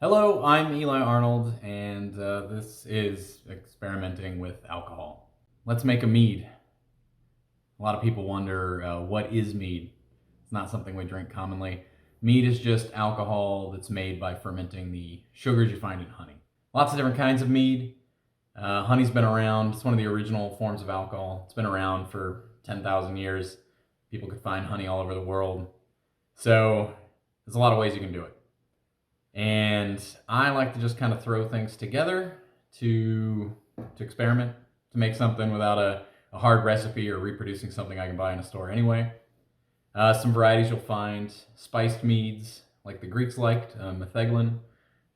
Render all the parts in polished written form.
Hello, I'm Eli Arnold, and this is experimenting with alcohol. Let's make a mead. A lot of people wonder what is mead? It's not something we drink commonly. Mead is just alcohol that's made by fermenting the sugars you find in honey. Lots of different kinds of mead. Honey's been around. It's one of the original forms of alcohol. It's been around for 10,000 years. People could find honey all over the world. So there's a lot of ways you can do it. And I like to just kind of throw things together to experiment, to make something without a hard recipe or reproducing something I can buy in a store anyway. Some varieties you'll find: spiced meads, like the Greeks liked, metheglin.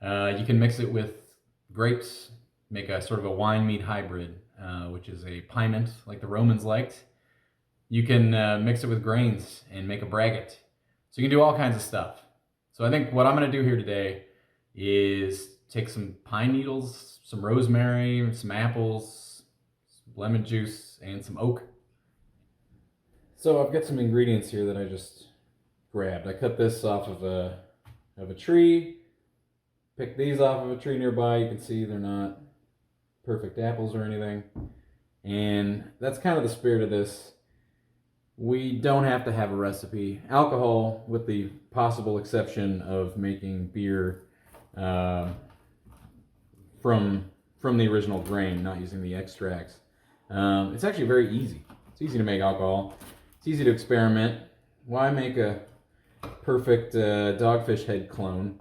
You can mix it with grapes, make a sort of a wine mead hybrid, which is a piment, like the Romans liked. You can mix it with grains and make a braggot. So you can do all kinds of stuff. So I think what I'm going to do here today is take some pine needles, some rosemary, some apples, some lemon juice, and some oak. So I've got some ingredients here that I just grabbed. I cut this off of a tree, picked these off of a tree nearby. You can see they're not perfect apples or anything. And that's kind of the spirit of this. We don't have to have a recipe. Alcohol, with the possible exception of making beer from the original grain, not using the extracts. It's actually very easy. It's easy to make alcohol. It's easy to experiment. Why make a perfect dogfish head clone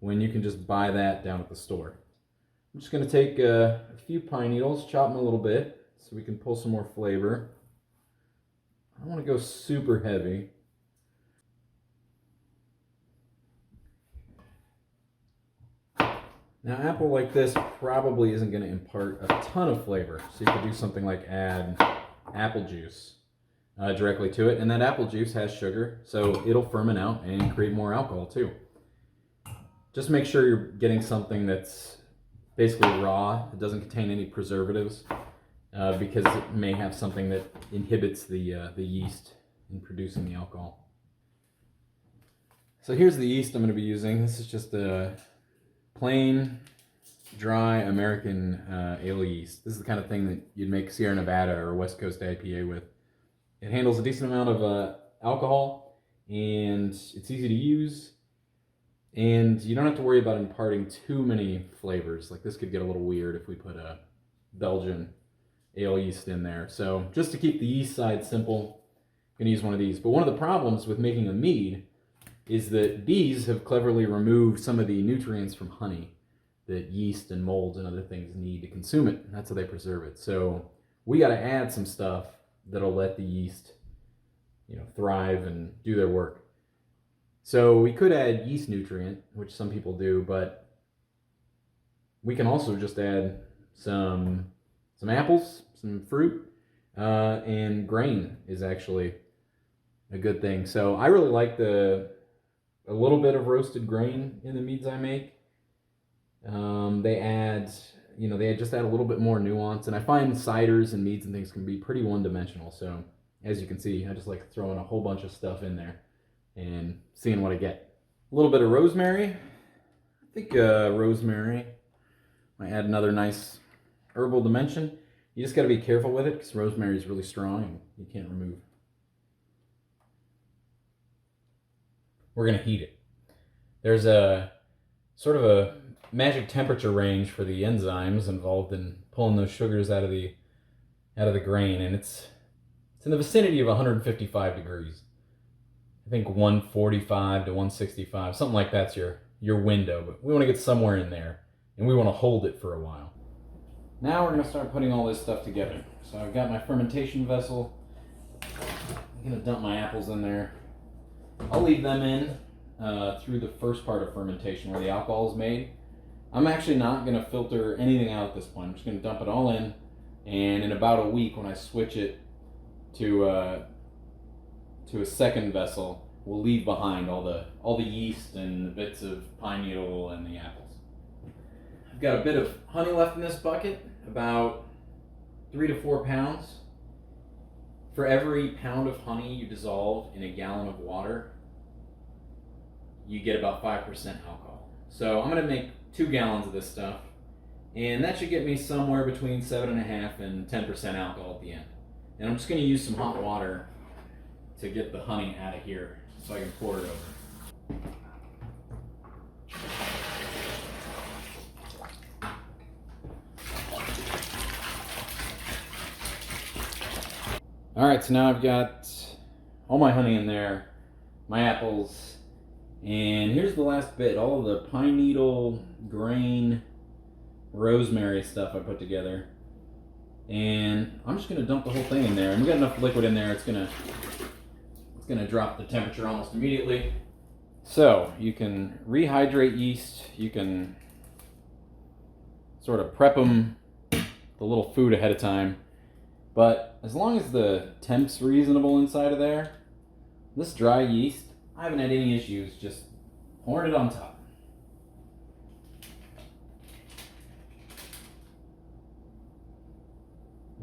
when you can just buy that down at the store? I'm just going to take a few pine needles, chop them a little bit so we can pull some more flavor. I don't want to go super heavy. Now, apple like this probably isn't going to impart a ton of flavor, so you could do something like add apple juice directly to it, and that apple juice has sugar, so it'll ferment out and create more alcohol too. Just make sure you're getting something that's basically raw. It doesn't contain any preservatives. Because it may have something that inhibits the yeast in producing the alcohol. So here's the yeast I'm going to be using. This is just a plain, dry American ale yeast. This is the kind of thing that you'd make Sierra Nevada or West Coast IPA with. It handles a decent amount of alcohol, and it's easy to use, and you don't have to worry about imparting too many flavors. Like, this could get a little weird if we put a Belgian ale yeast in there. So just to keep the yeast side simple, I'm going to use one of these. But one of the problems with making a mead is that bees have cleverly removed some of the nutrients from honey that yeast and molds and other things need to consume it. That's how they preserve it. So we got to add some stuff that'll let the yeast, thrive and do their work. So we could add yeast nutrient, which some people do, but we can also just add some apples, some fruit, and grain is actually a good thing. So I really like a little bit of roasted grain in the meads I make. They just add a little bit more nuance, and I find ciders and meads and things can be pretty one-dimensional. So as you can see, I just like throwing a whole bunch of stuff in there and seeing what I get. A little bit of rosemary. I think rosemary might add another nice herbal dimension. You just got to be careful with it because rosemary is really strong and you can't remove. We're going to heat it. There's a sort of a magic temperature range for the enzymes involved in pulling those sugars out of the grain, and it's in the vicinity of 155 degrees. I think 145 to 165, something like that's your window, but we want to get somewhere in there, and we want to hold it for a while. Now we're going to start putting all this stuff together. So I've got my fermentation vessel. I'm going to dump my apples in there. I'll leave them in through the first part of fermentation where the alcohol is made. I'm actually not going to filter anything out at this point. I'm just going to dump it all in, and in about a week when I switch it to a second vessel, we'll leave behind all the yeast and the bits of pine needle and the apples. I've got a bit of honey left in this bucket, about 3 to 4 pounds. For every pound of honey you dissolve in a gallon of water, you get about 5% alcohol. So I'm gonna make 2 gallons of this stuff, and that should get me somewhere between 7.5 and 10% alcohol at the end. And I'm just gonna use some hot water to get the honey out of here so I can pour it over. All right, so now I've got all my honey in there, my apples, and here's the last bit, all of the pine needle, grain, rosemary stuff I put together. And I'm just gonna dump the whole thing in there. And we got enough liquid in there, it's gonna drop the temperature almost immediately. So you can rehydrate yeast, you can sort of prep them, the little food ahead of time. But as long as the temp's reasonable inside of there, this dry yeast, I haven't had any issues just pouring it on top.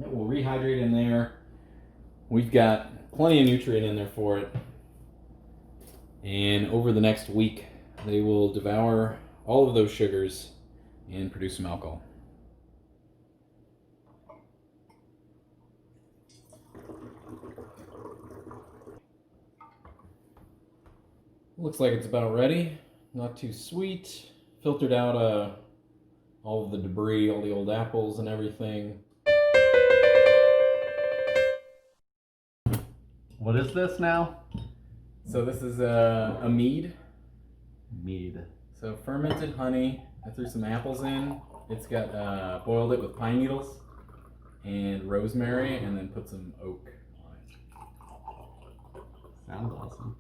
It will rehydrate in there. We've got plenty of nutrient in there for it. And over the next week, they will devour all of those sugars and produce some alcohol. Looks like it's about ready. Not too sweet. Filtered out all of the debris, all the old apples and everything. What is this now? So this is a mead. Mead. So fermented honey. I threw some apples in. It's got boiled it with pine needles and rosemary, and then put some oak on it. Sounds awesome.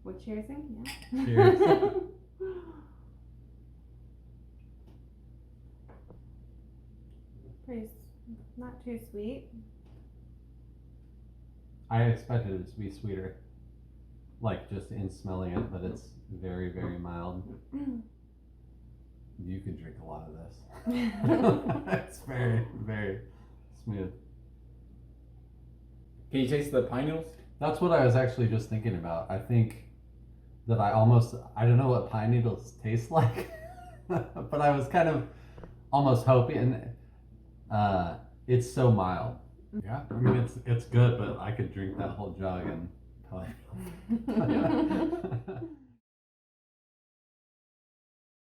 We're cheersing, yeah. Cheers. Pretty, not too sweet. I expected it to be sweeter, like just in smelling it, but it's very, very mild. You could drink a lot of this. It's very, very smooth. Can you taste the pine needles? That's what I was actually just thinking about. I think that I don't know what pine needles taste like, but I was kind of almost hoping, it's so mild. Yeah, I mean it's good, but I could drink that whole jug and probably.